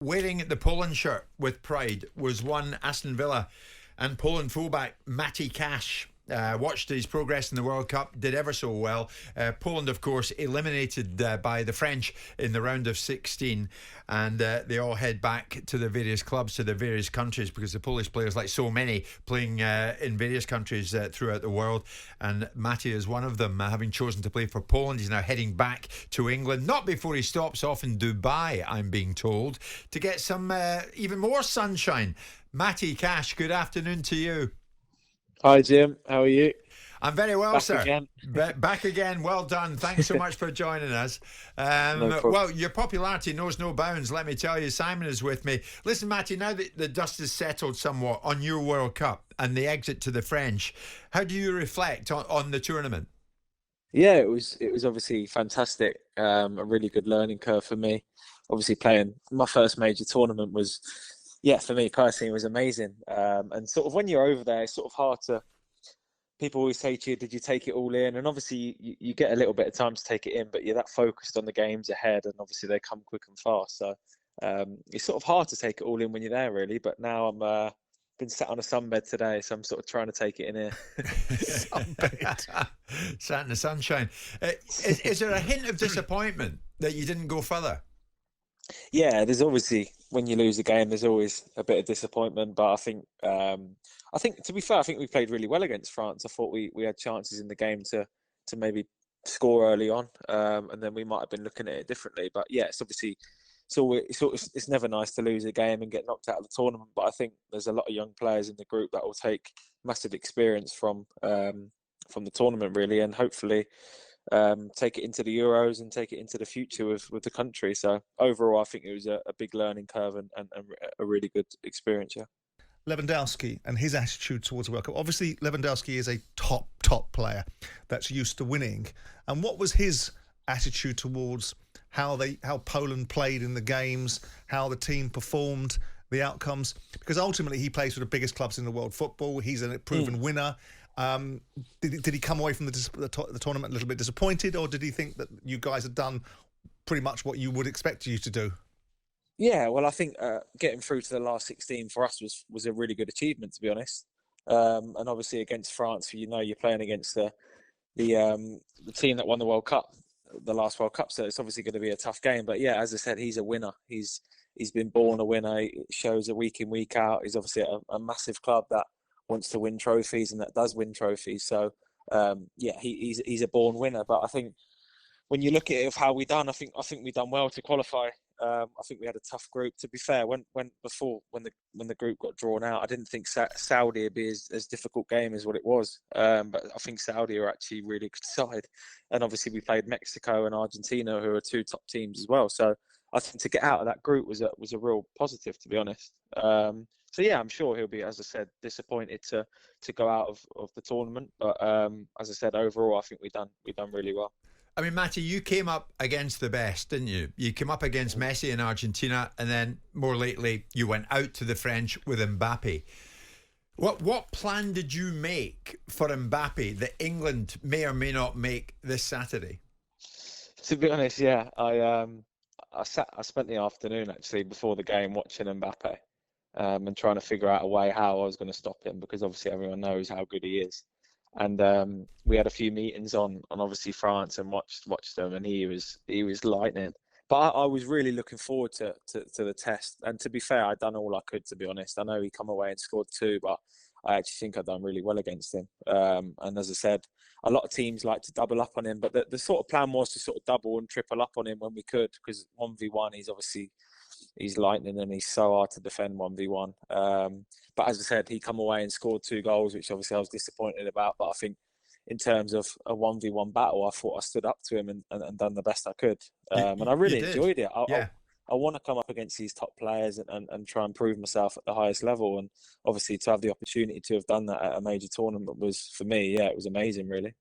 Wearing the Poland shirt with pride was one Aston Villa and Poland fullback Matty Cash. Watched his progress in the World Cup, did ever so well. Poland, of course, eliminated by the French in the round of 16, and they all head back to their various clubs, to their various countries, because the Polish players, like so many, playing in various countries throughout the world, and Matty is one of them, having chosen to play for Poland. He's now heading back to England, not before he stops off in Dubai, I'm being told, to get some even more sunshine. Matty Cash, good afternoon to you. Hi Jim, how are you? I'm very well, Back sir. again. Back again. Well done. Thanks so much for joining us. No problem. Well, your popularity knows no bounds, let me tell you. Simon is with me. Listen, Matty, now that the dust has settled somewhat on your World Cup and the exit to the French, how do you reflect on the tournament? Yeah, it was obviously fantastic. A really good learning curve for me. Obviously playing my first major tournament was, yeah, for me personally, it was amazing. And sort of when you're over there, it's sort of hard to. People always say to you, "Did you take it all in?" And obviously, you get a little bit of time to take it in, but you're that focused on the games ahead, and obviously they come quick and fast. So it's sort of hard to take it all in when you're there, really. But now I'm been sat on a sunbed today, so I'm sort of trying to take it in here. Sunbed. Sat in the sunshine. Is there a hint of disappointment that you didn't go further? Yeah, there's obviously when you lose a game, there's always a bit of disappointment. But I think to be fair, I think we played really well against France. I thought we had chances in the game to maybe score early on, and then we might have been looking at it differently. But yeah, it's obviously it's never nice to lose a game and get knocked out of the tournament. But I think there's a lot of young players in the group that will take massive experience from the tournament really, and hopefully take it into the Euros and take it into the future with the country. So overall, I think it was a big learning curve and a really good experience. Yeah. Lewandowski and his attitude towards the World Cup. Obviously, Lewandowski is a top player that's used to winning. And what was his attitude towards how Poland played in the games, how the team performed, the outcomes? Because ultimately, he plays for the biggest clubs in the world football. He's a proven winner. Did he come away from the tournament a little bit disappointed, or did he think that you guys had done pretty much what you would expect you to do? Yeah, well, I think getting through to the last 16 for us was a really good achievement, to be honest. And obviously against France, you're playing against the team that won the World Cup, the last World Cup. So it's obviously going to be a tough game. But yeah, as I said, he's a winner. He's been born a winner. It shows a week in, week out. He's obviously at a massive club that wants to win trophies and that does win trophies. So yeah, he's a born winner. But I think when you look at it of how we done, I think we done well to qualify. I think we had a tough group. To be fair, when the group got drawn out, I didn't think Saudi would be as difficult game as what it was. But I think Saudi are actually a really good side, and obviously we played Mexico and Argentina, who are two top teams as well. So I think to get out of that group was a real positive, to be honest. So yeah, I'm sure he'll be, as I said, disappointed to go out of the tournament. But as I said, overall, I think we done really well. I mean, Matty, you came up against the best, didn't you? You came up against Messi in Argentina, and then more lately, you went out to the French with Mbappe. What plan did you make for Mbappe that England may or may not make this Saturday? To be honest, yeah, I spent the afternoon actually before the game watching Mbappe, and trying to figure out a way how I was going to stop him, because obviously everyone knows how good he is. And we had a few meetings on obviously France and watched them, and he was lightning. But I was really looking forward to the test. And to be fair, I'd done all I could, to be honest. I know he come away and scored two, but I actually think I'd done really well against him. And as I said, a lot of teams like to double up on him, but the sort of plan was to sort of double and triple up on him when we could, because 1v1 he's lightning and he's so hard to defend 1v1. But as I said, he come away and scored two goals, which obviously I was disappointed about. But I think in terms of a 1v1 battle, I thought I stood up to him and done the best I could. And I really enjoyed it. I want to come up against these top players and try and prove myself at the highest level. And obviously to have the opportunity to have done that at a major tournament was, for me, yeah, it was amazing, really.